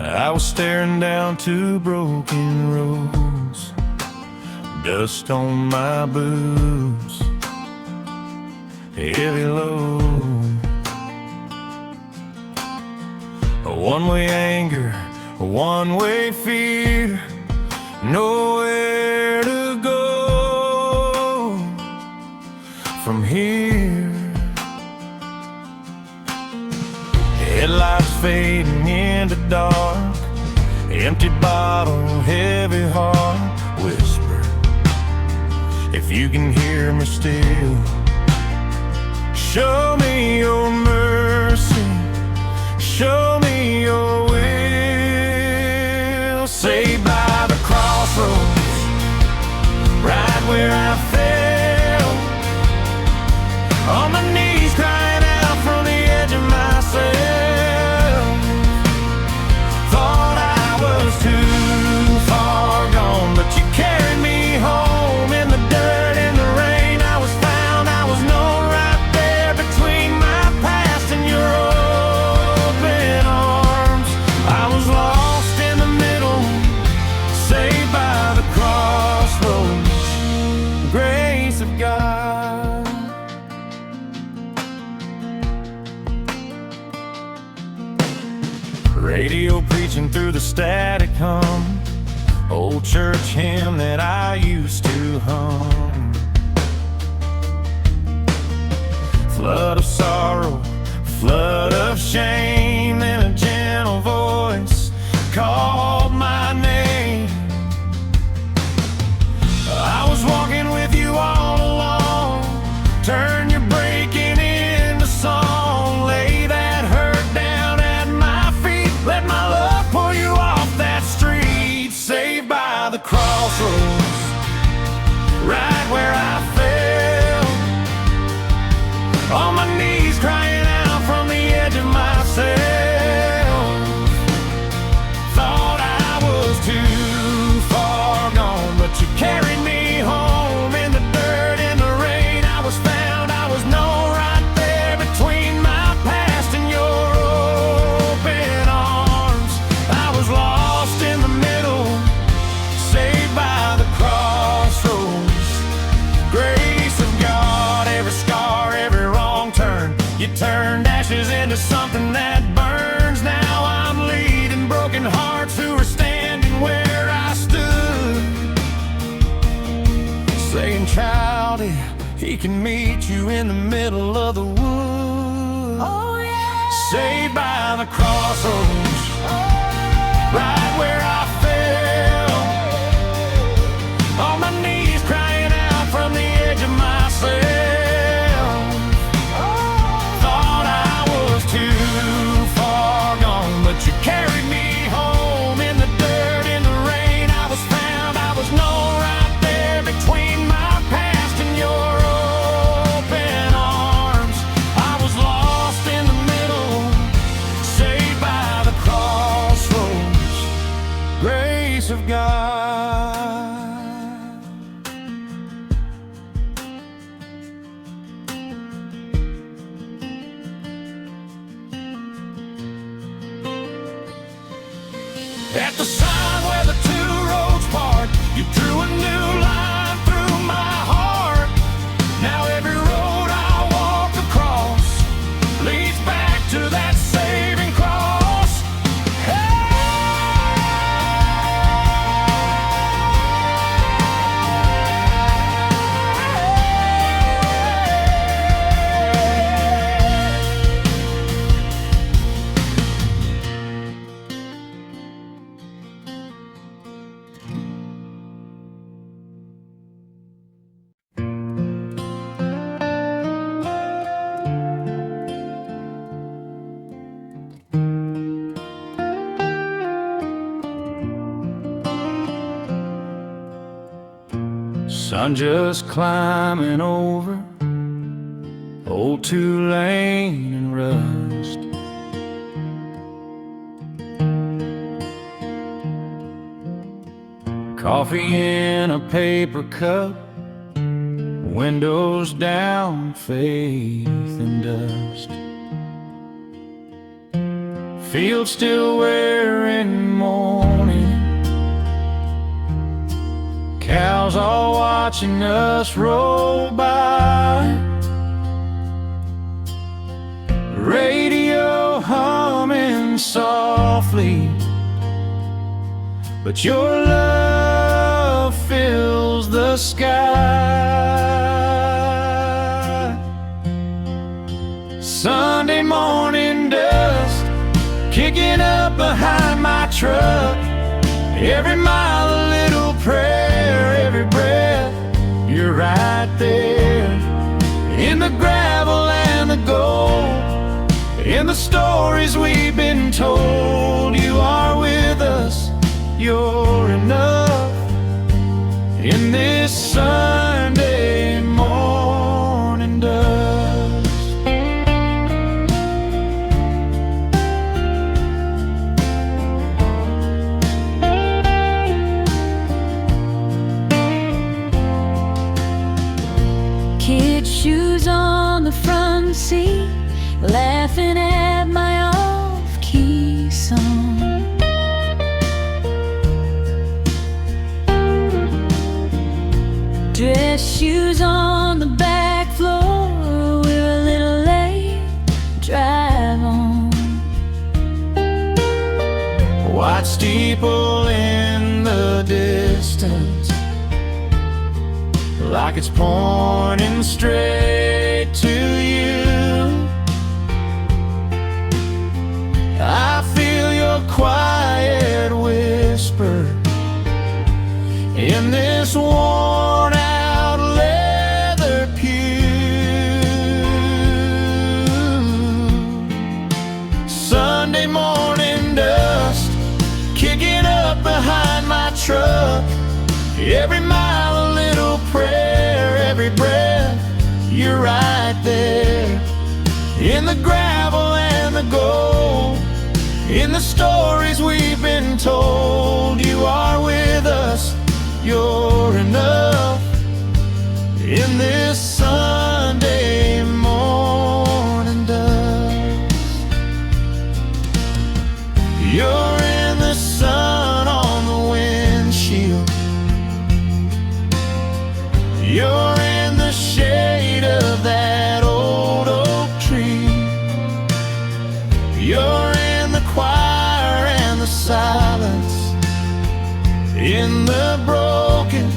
I was staring down two broken roads, dust on my boots, heavy load. A one-way anger, a one-way fear, nowhere to go from here. Headlights fading into dark, empty bottle, heavy heart. Whisper, if you can hear me still, show me your mercy, show me your will. Saved by the crossroads, right where I fell, on my knees crying out from the edge of myself. Thought I was too far gone, but you carried me home. In the dirt, in the rain, I was found. I was known right there between my past and your open arms. I was lost in the middle, saved by the crossroads, grace of God. Radio preaching through the static hum, old church hymn that I used to hum. Flood of sorrow, flood of shame, and a gentle voice called my name. I was walking with you all along. Turn your breaking into song. Lay that hurt down at my feet. Let my love pull you off that street. Saved by the crossroads, right where I fell, on my knees crying out from the edge of myself. Thought I was too far gone, but you carried me home. In the dirt, in the rain, I was found. I was known right there between my past and your open arms. I was lost in the middle, saved by the crossroads, grace of God. Every scar, every wrong turn, you turned ashes into something that burns. Now I'm leading broken hearts who are standing where I stood, saying, child, he can meet you in the middle of the woods. Oh, yeah. Saved by the crossroads, right where I fell, on my knees crying out from the edge of myself. Thought I was too far gone, but you carried me home. In the dirt, in the rain, I was found. I was known right there between my past and your open arms. I was lost in the middle, saved by the crossroads, grace of God. At the sign where the two roads part, you drew a new line through my heart. Now every road I walk across leads back to that saving cross. Sun just climbing over old Tulane and rust. Coffee in a paper cup, windows down, faith and dust. fields still wearing mourning, cows all watching us roll by, radio humming softly, but your love fills the sky. Sunday morning dust kicking up behind my truck, every mile a little prayer, every breath you're right there. In the gravel and the gold, in the stories we've been told, you are with us, you're enough. In this Sunday morning dust, kid shoes on the front seat, laughing at my off-key song. Dress shoes on the back floor, we're a little late, drive on. white steeple in the distance, like it's pointing straight to you. I feel your quiet whisper in this worn out leather pew. Sunday morning dust kicking up behind my truck, every mile a little prayer, every breath you're right there. In the gravel and the gold, in the stories we've been told, you are with us, you're enough. In this Sunday morning dust, you're in the sun on the windshield, you're in the shade of that old oak tree, you're in the choir and the silence, in the broken,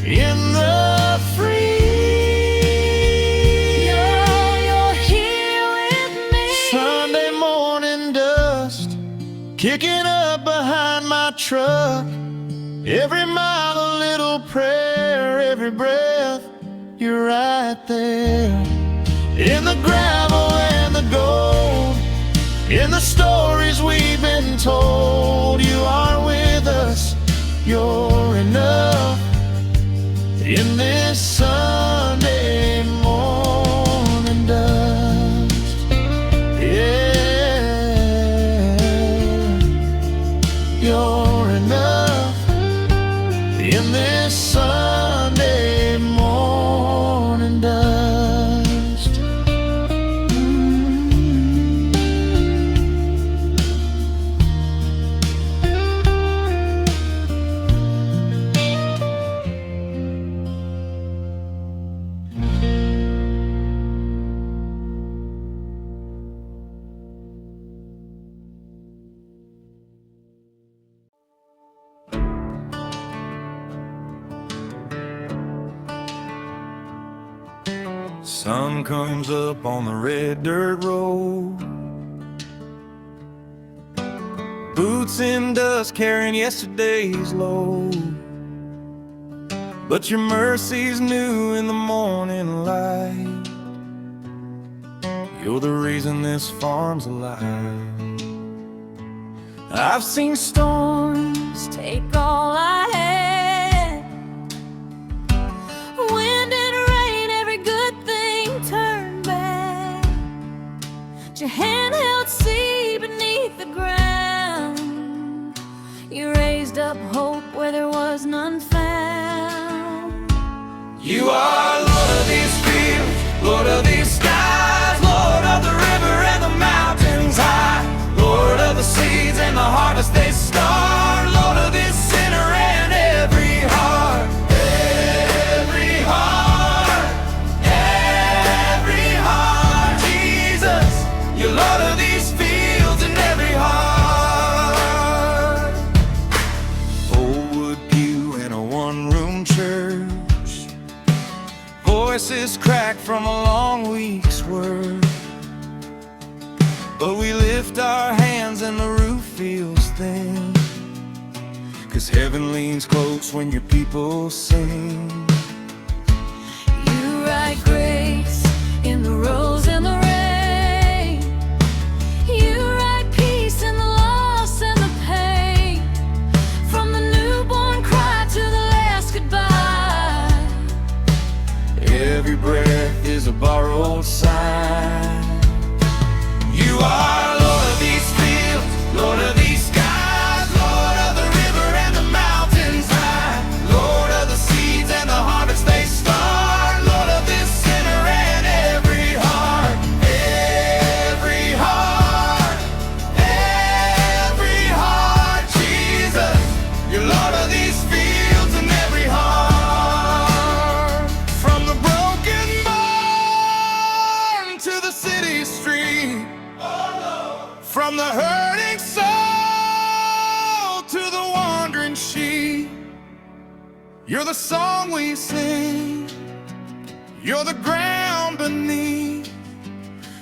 in the free. You're here with me. Sunday morning dust kicking up behind my truck, every mile a little prayer, every breath you're right there. In the gravel and the gold, in the stories we've been told, you are with us, you're enough. In this Sunday morning dust, yeah, you're enough. In this Sunday morning dust. Sun comes up on the red dirt road, boots in dust carrying yesterday's load, but your mercy's new in the morning light. You're the reason this farm's alive. I've seen storms Take all I had, wind and rain, every good thing turned bad. But your hand held seed beneath the ground, you raised up hope where there was none found. You are Lord of these fields, Lord of these skies, Lord of the river and the mountains high, Lord 'cause heaven leans close when your people sing. You write grace in the rose and the rain. You write peace in the loss and the pain. From the newborn cry to the last goodbye, every breath is a borrowed sigh. You are Lord of these fields, Lord of these skies, Lord of the river and the mountains high, Lord of the seeds and the harvest they start, Lord of this sinner and every heart, every heart, every heart. Jesus, you're Lord of these fields and every heart. From the broken barn to the city street, from the hurting soul to the wandering sheep, you're the song we sing, you're the ground beneath,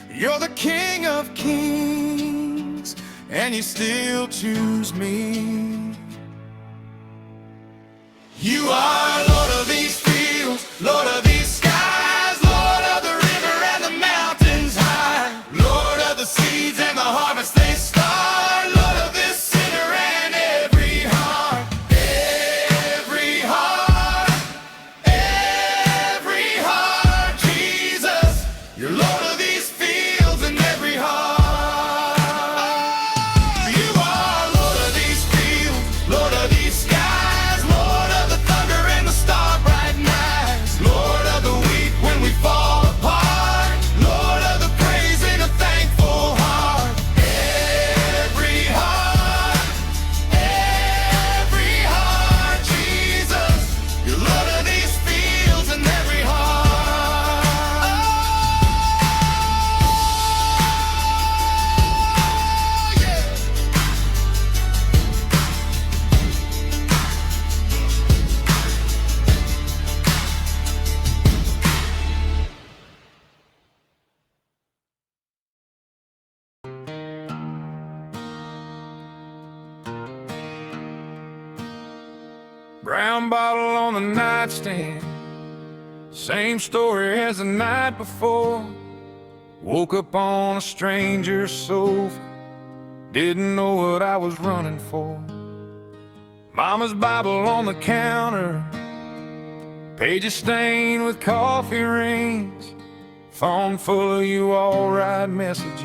you're the King of kings, and you still choose me. You are Lord of these fields, Lord of these skies, Lord of the river and the mountains high, Lord of the seeds and the harvest they start, Lord of this sinner and every heart, every heart, every heart. Jesus, you're Lord of these fields and every heart. You are Lord of these fields, Lord of these skies, Lord of the thunder and the star bright nights, Lord of the weak when we fall apart, Lord of the praise in a thankful heart. Every heart, Jesus, you're Lord of these fields and every heart. Oh, yeah. Brown bottle on the nightstand, same story as the night before. Woke up on a stranger's sofa, didn't know what I was running for. Mama's Bible on the counter, pages stained with coffee rings, phone full of you alright messages,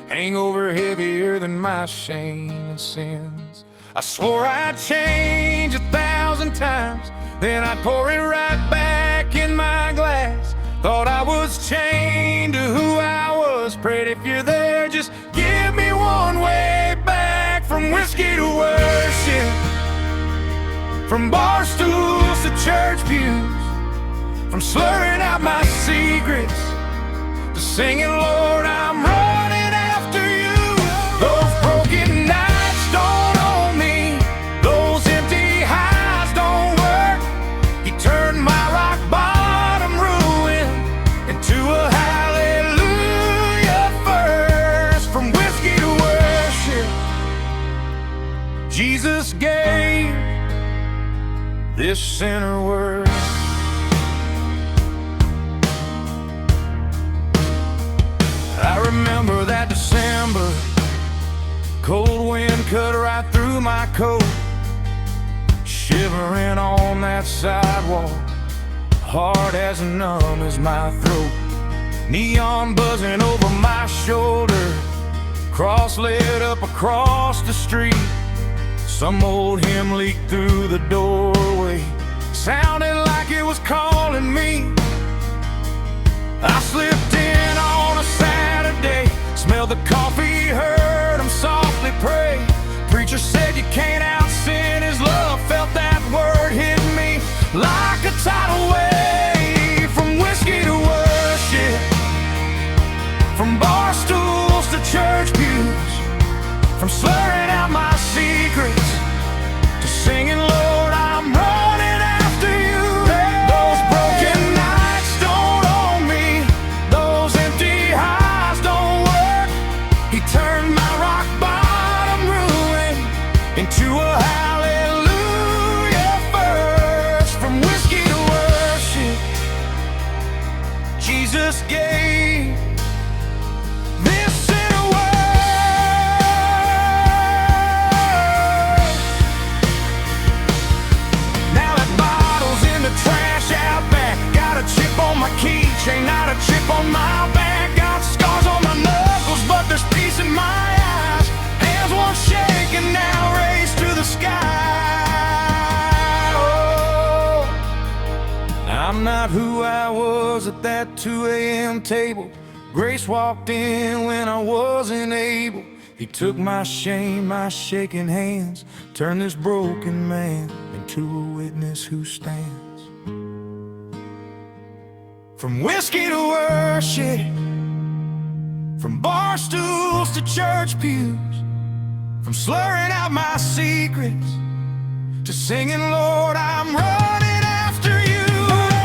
hangover heavier than my shame and sins. I swore I'd change 1,000 times, then I'd pour it right back in my glass. Thought I was chained to who I was, prayed if you're there, just give me one way back. From whiskey to worship, from bar stools to church pews, from slurring out my secrets to singing, Lord, I'm running after you. Those broken nights don't own me, those empty highs don't work. He turned my rock bottom ruin into a hallelujah verse. From whiskey to worship, Jesus gave this sinner word. I remember that December, cold wind cut right through my coat, shivering on that sidewalk, hard as numb as my throat. Neon buzzing over my shoulder, cross lit up across the street. Some old hymn leaked through the doorway, sounded like it was calling me. I slipped in on a Saturday, smelled the coffee, heard him softly pray. Preacher said you can't out-sin his love, felt that word hit me like a tidal wave. From whiskey to worship, from bar stools to church pews, from slurring out my secrets to singing, Lord, I'm running after you. Those broken nights don't own me, those empty highs don't work. He turned my rock bottom ruin into a hallelujah not who I was at that 2 a.m. table. Grace walked in when I wasn't able. He took my shame, my shaking hands, turned this broken man into a witness who stands. From whiskey to worship, from bar stools to church pews, from slurring out my secrets to singing, Lord, I'm running after you.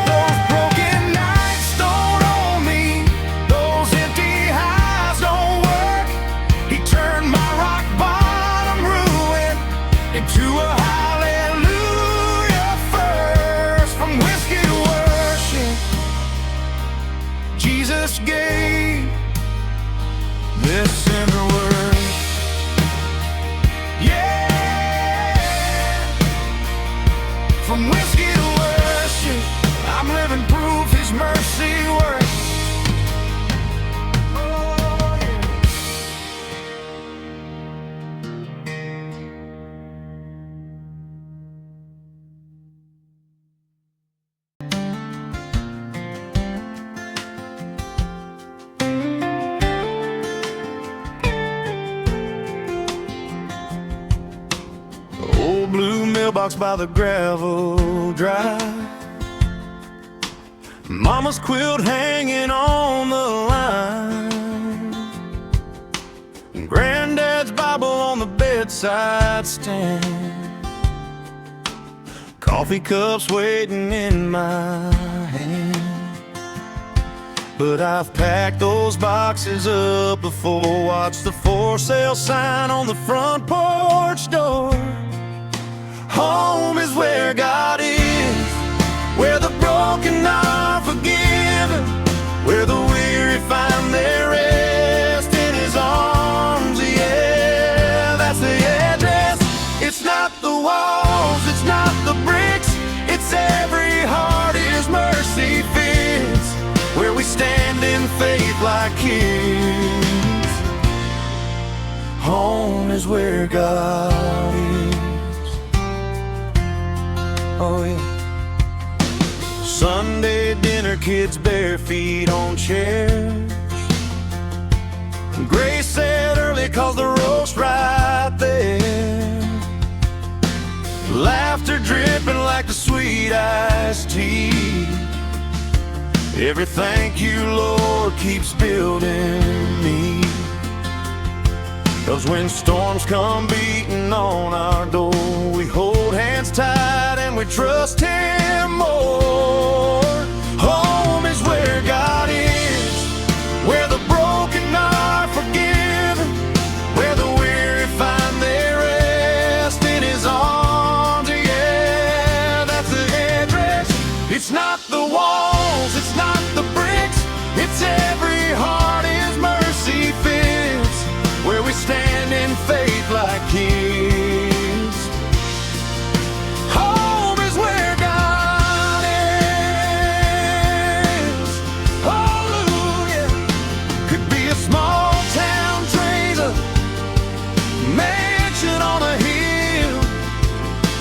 Those broken nights don't own me, those empty highs don't work. He turned my rock bottom ruin into a hallelujah verse. From whiskey to worship, Jesus gave this sinner word. Yeah, from whiskey to worship, I'm living proof His mercy works. Oh, yeah. Old blue mailbox by the gravel drive, Mama's quilt hanging on the line, and Granddad's Bible on the bedside stand. Coffee cups waiting in my hand. But I've packed those boxes up before. Watched the for sale sign on the front porch door. Home is where God is, where the broken are forgiven, where the weary find their rest in His arms. Yeah, that's the address. It's not the walls, it's not the bricks, it's every heart His mercy fits, where we stand in faith like kings. Home is where God is. Oh yeah. Sunday dinner, kids bare feet on chairs. Grace said early, 'cause the roast right there. Laughter dripping like the sweet iced tea. Every thank you, Lord, keeps building me. 'Cause when storms come beating on our door, we hold hands tight and we trust Him more. Home is where God is, where the broken are forgiven, where the weary find their rest in His arms. Yeah, that's the address. It's not the walls, it's not the bricks, it's every heart His mercy fits, where we stand in faith like kings. Home is where God is. Hallelujah. Could be a small town trailer, mansion on a hill,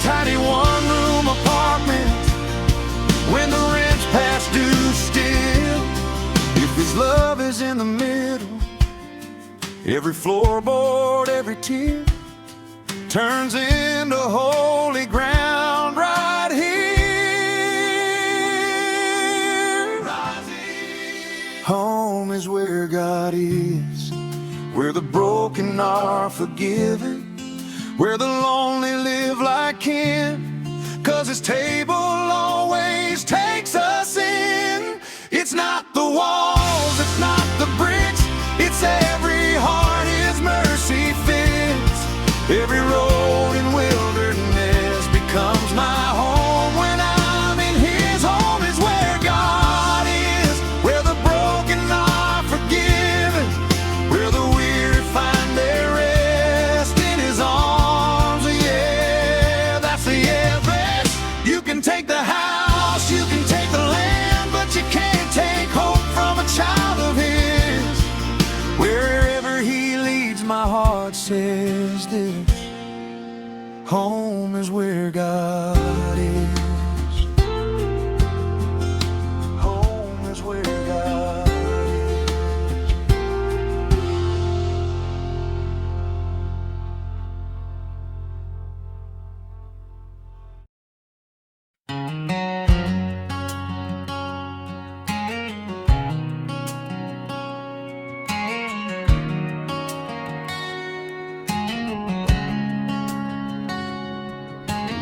tiny one-room apartment when the rent's past due still. If His love is in the middle, every floorboard, every tear turns into holy ground right here. Home is where God is, where the broken are forgiven, where the lonely live like kin. 'Cause His table always takes us in. It's not the walls, it's not the bricks, it's every heart His mercy fits. Every road and wilderness becomes my home when I'm in His. Home is where God is, where the broken are forgiven, where the weary find their rest in His arms. Yeah, that's the address. You can take the house, you can take the land, but you can't take hope from a child of His. Wherever He leads, my heart says this: home is where God is.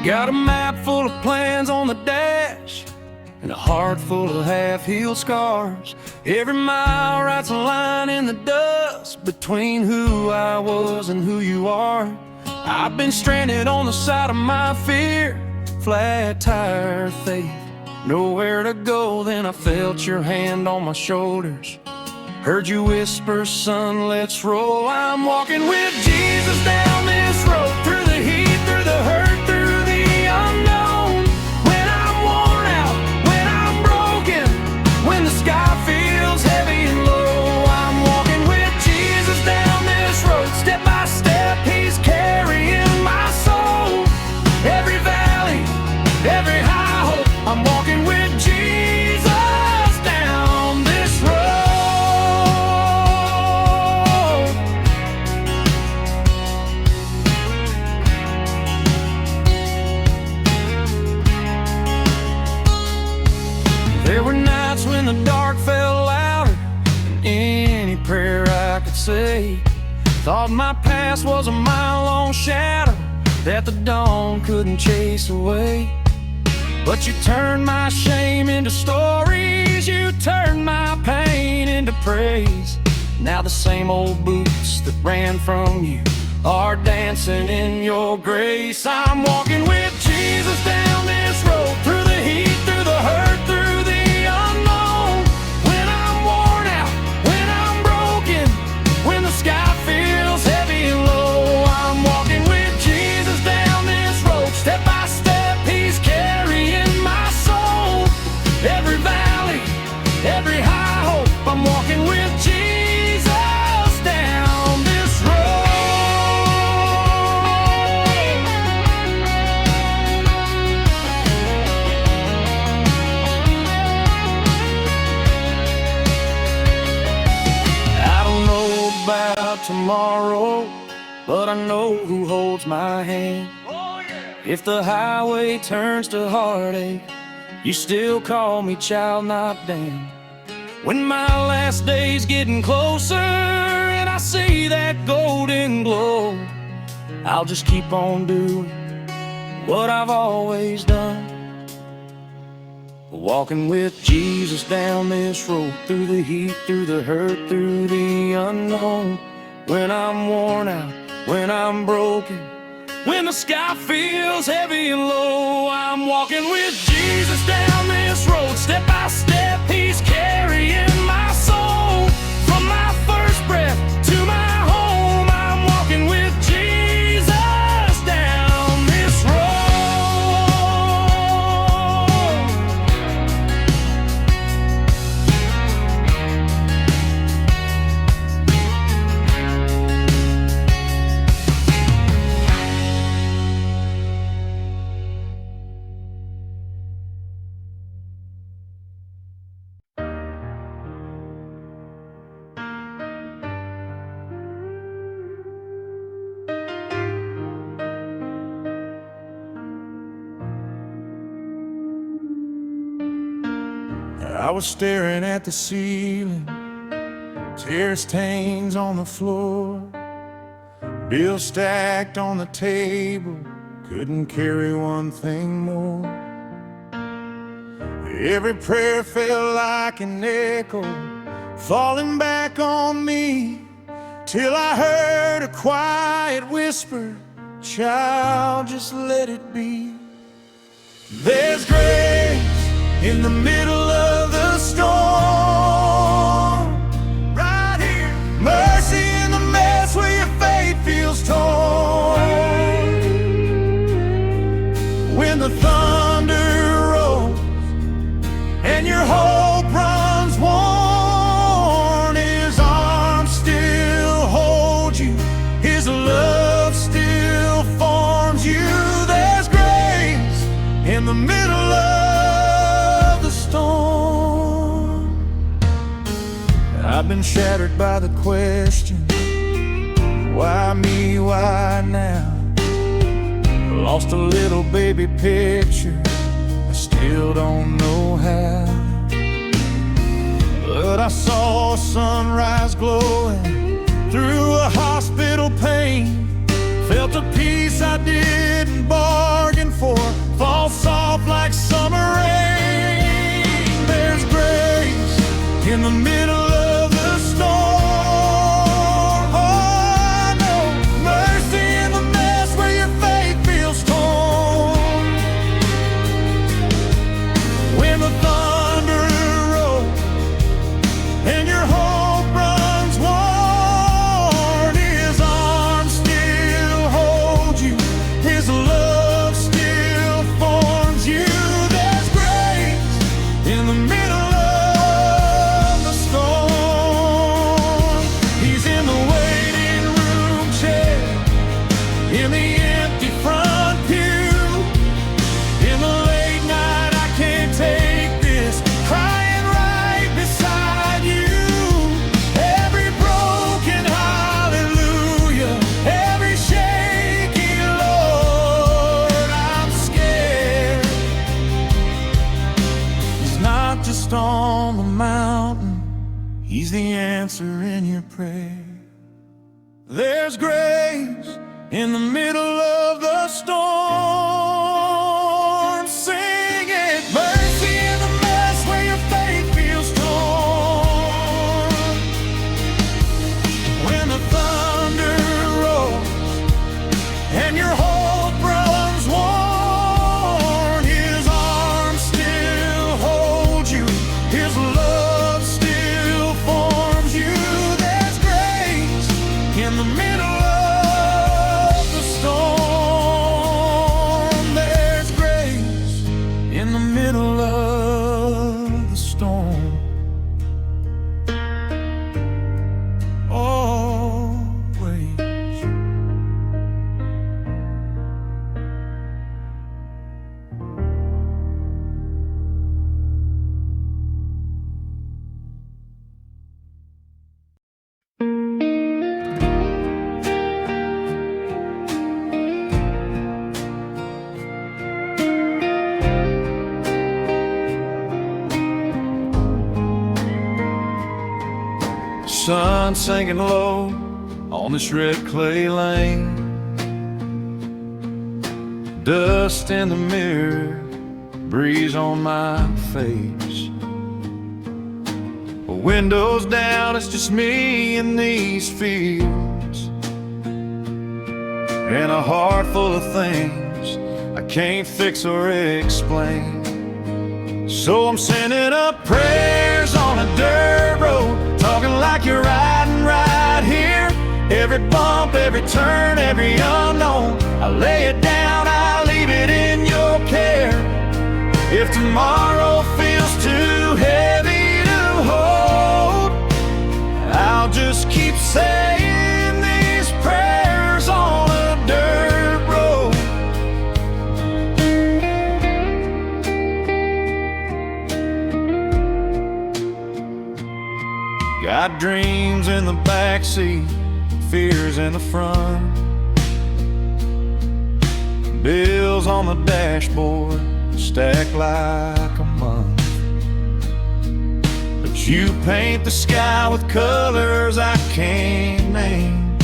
Got a map full of plans on the dash, and a heart full of half-healed scars. Every mile writes a line in the dust between who I was and who you are. I've been stranded on the side of my fear, flat tire faith, nowhere to go. Then I felt your hand on my shoulders, heard you whisper, son, let's roll. I'm walking with Jesus down this road, through the heat, through the hurt, through the unknown. When I'm worn out, when I'm broken, when the sky feels heavy and low, I'm walking with Jesus down this road, step by step, he's carrying my soul. Every valley, every high hope, I'm walking with Jesus down this road. There were nights when the dark fell louder than any prayer I could say. Thought my past was a mile-long shadow that the dawn couldn't chase away. But you turned my shame into stories, you turned my pain into praise. Now the same old boots that ran from you are dancing in your grace. I'm walking with Jesus down this road, through the heat, through the hurt, through the unknown. When I'm worn out, when I'm broken, when the sky feels heavy and low, I'm walking with Jesus down this road, step by step, he's carrying my soul. Every valley, every high hope, I'm walking with Jesus down this road. I don't know about tomorrow, but I know who holds my hand. If the highway turns to heartache, you still call me child, not damned. When my last day's getting closer and I see that golden glow, I'll just keep on doing what I've always done. Walking with Jesus down this road, through the heat, through the hurt, through the unknown. When I'm worn out, when I'm broken, when the sky feels heavy and low, I'm walking with Jesus down this road, step by step, he's carrying my soul. From my first breath to my home, I'm walking with Jesus down this road. I was staring at the ceiling, tear stains on the floor, bills stacked on the table, couldn't carry one thing more. Every prayer felt like an echo, falling back on me, till I heard a quiet whisper, child, just let it be. There's grace in the middle of the storm, right here. Mercy in the mess where your faith feels torn. When the thunder rolls and your hope runs worn, his arms still hold you, his love still forms you. There's grace in the middle of the storm. I've been shattered by the question, why me, why now? Lost a little baby picture, I still don't know how. But I saw sunrise glowing through a hospital pane, felt a peace I didn't bargain for, pray. There's grace in the middle of the storm. Sing it. Mercy in the mess where your faith feels torn. When the thunder rolls and your hope runs worn, His arms still hold you, His love still forms you. There's grace in the middle of the storm. There's grace in the middle of the storm. Always. Sun sinking low on this red clay lane. Dust in the mirror, breeze on my face. Windows down, it's just me in these fields, and a heart full of things I can't fix or explain. So I'm sending up prayers on a dirt road, talking like you're riding right here. Every bump, every turn, every unknown, I lay it down, I leave it in your care. If tomorrow feels too heavy to hold, I'll just keep saying these prayers on a dirt road. Got dreams in the backseat, fears in the front, bills on the dashboard, stacked like a month. But you paint the sky with colors I can't name,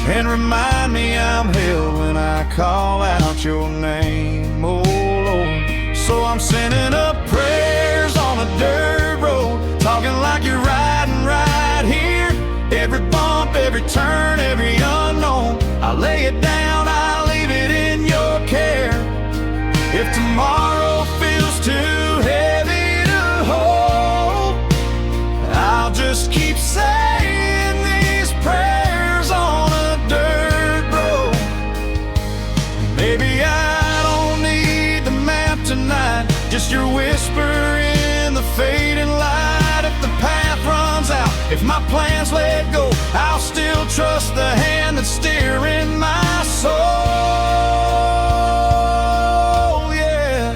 and remind me I'm held when I call out your name, oh Lord. So I'm sending up prayers on a dirt road, talking like you're riding right here. Every bump, every turn, every unknown, I lay it down, I leave it in your care. If tomorrow feels too heavy to hold, I'll just keep saying these prayers on a dirt road. Maybe I don't need the map tonight, just your whisper in the fading light. If the path runs out, if my plans let go, I'll still trust the hand that's steering my soul, yeah.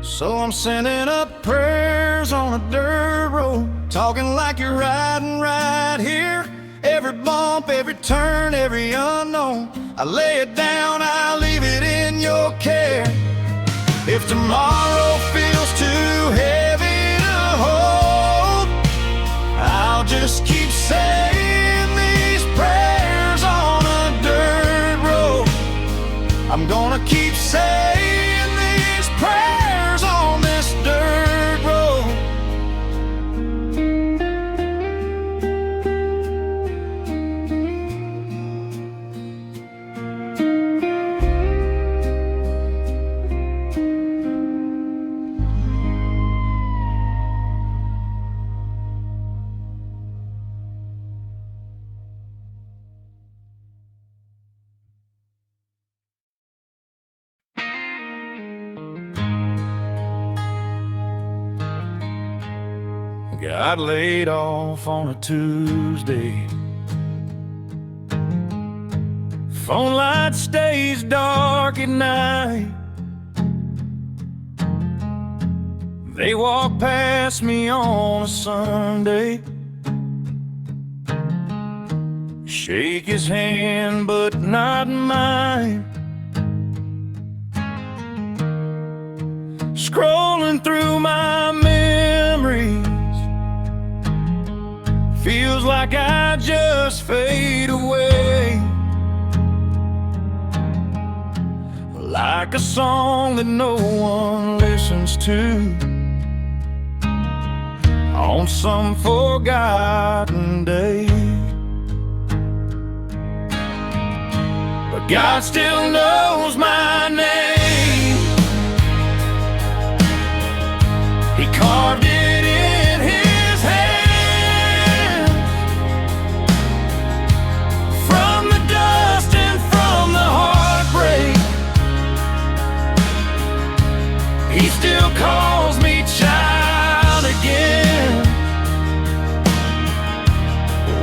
So I'm sending up prayers on a dirt road, talking like you're riding right here. Every bump, every turn, every unknown, I lay it down, I leave it in your care. If tomorrow feels too heavy to hold, I'll just keep saying these prayers on a dirt road. I'm gonna keep saying these prayers on this dirt road. Got laid off on a Tuesday. Phone light stays dark at night. They walk past me on a Sunday. Shake his hand, but not mine. Scrolling through my memories, feels like I just fade away, like a song that no one listens to on some forgotten day. But God still knows my name. He carved it in His hand. From the dust and from the heartbreak, He still calls me child again.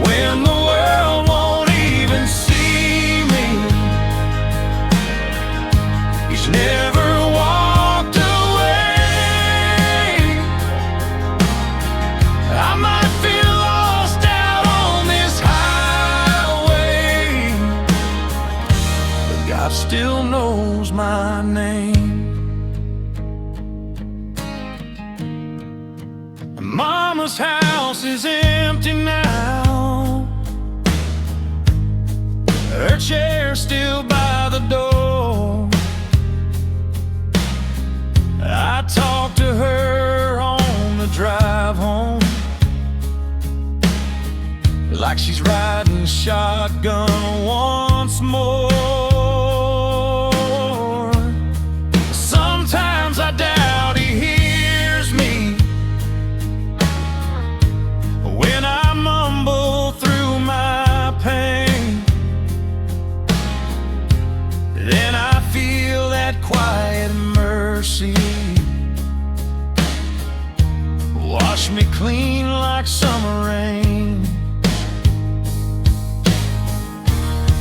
When the world won't even see me, He's never walked away. I might feel lost out on this highway, but God still knows my name. Mama's house is empty now, her chair's still by the door. I talk to her on the drive home, like she's riding shotgun once more. Sometimes I doubt He hears me when I mumble through my pain. Then I feel that quiet mercy wash me clean like summer rain.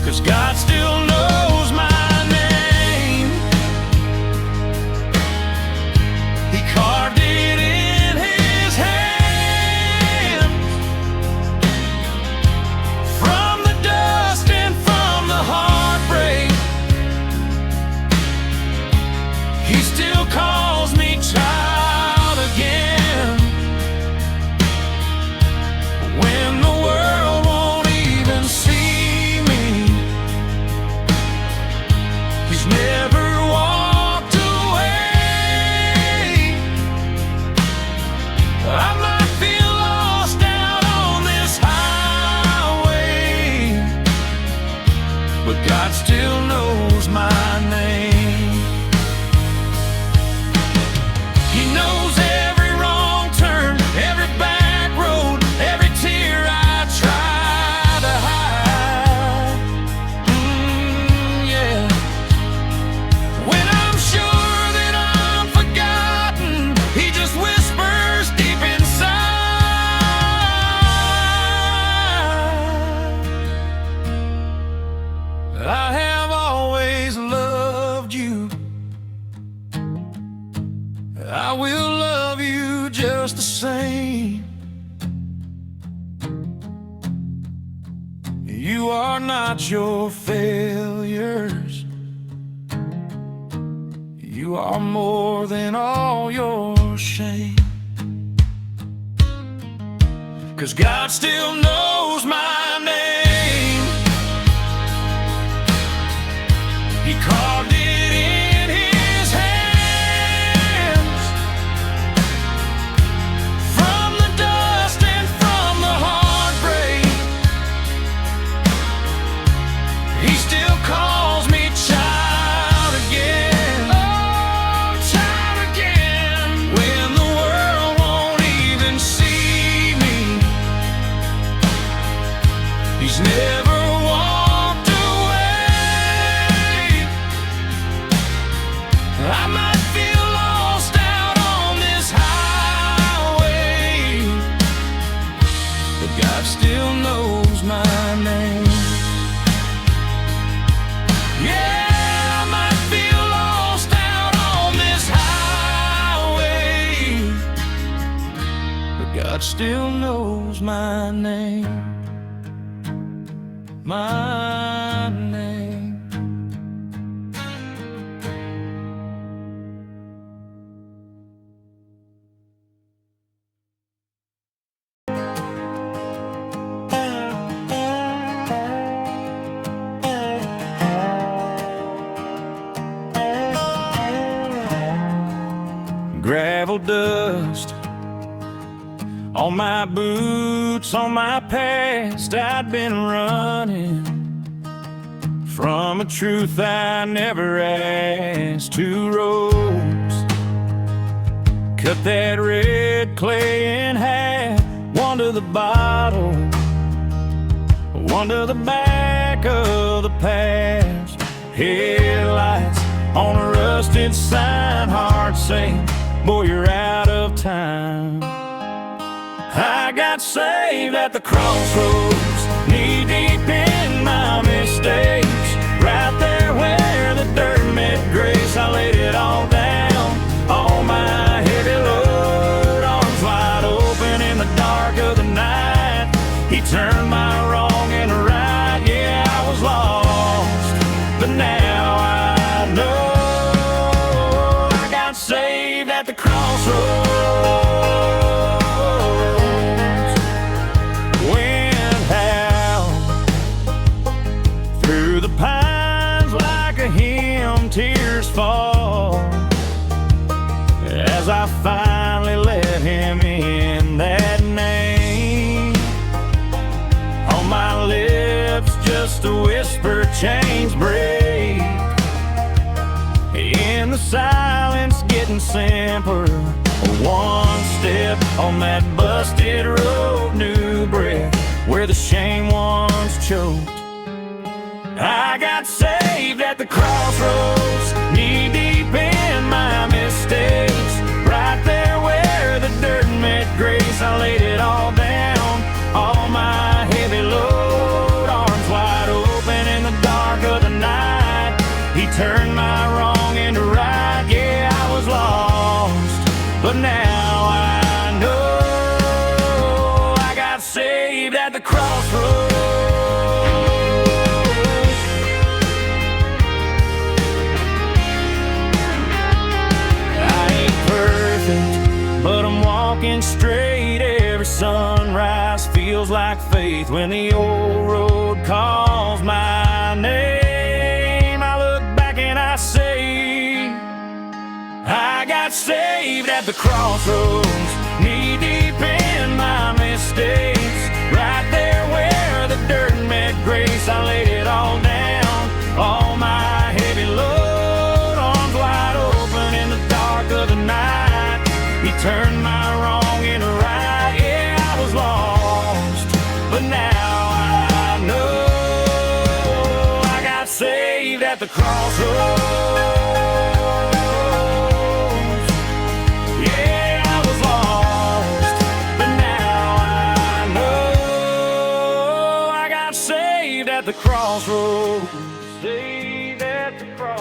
'Cause God still knows my name. He carved it in His hand. From the dust and from the heartbreak, He still calls me child again. When the world won't even see me, He's never walked away. I might feel lost out on this highway, but God still knows my name. He knows every wrong turn, every back road, every tear I try to hide. Yeah. When I'm sure that I'm forgotten, He just whispers deep inside. I have always loved you. I will love you just the same. You are not your failures. You are more than all your shame. 'Cause God still knows my name. He carved it in His hands. From the dust and from the heartbreak, He still calls me child again. Oh, child again. When the world won't even see me, He's never walked away. I might feel lost out on this highway, but God still knows my name. Yeah, I might feel lost out on this highway, but God still knows my name. My name. gravel dust on my boots, on my past. I'd been running from a truth I never asked. 2 roads cut that red clay in half, one to the bottle, one to the back of the past. Headlights on a rusted sign, heart saying, boy, you're out of time. I got saved at the crossroads, knee deep in my mistakes. Right there where the dirt met grace, I laid it all down, all my heavy load, arms wide open in the dark of the night. He turned my wrong into right, yeah, I was lost, but now I know I got saved at the crossroads. Went out through the pines like a hymn, tears fall as I finally let him in. That name on my lips, just a whisper, chains break. In the silence, getting simpler, one step on that busted road, new breath where the shame once choked. I got saved at the crossroads, knee deep in my mistakes. Right there where the dirt met grace, I laid it all down, all my heavy load, arms wide open in the dark of the night. He turned my wrong into right, yeah, I was lost, but now I know I got saved at the crossroads. I ain't perfect, but I'm walking straight. Every sunrise feels like faith when the old road calls my name. I look back and I say, I got saved at the crossroads, knee deep in my mistakes. Right there where the dirt met grace, I laid it all down, all my heavy load, arms wide open in the dark of the night. He turned my wrong into right, yeah, I was lost, but now I know I got saved at the crossroads. At the crossroads, saved at the crossroads.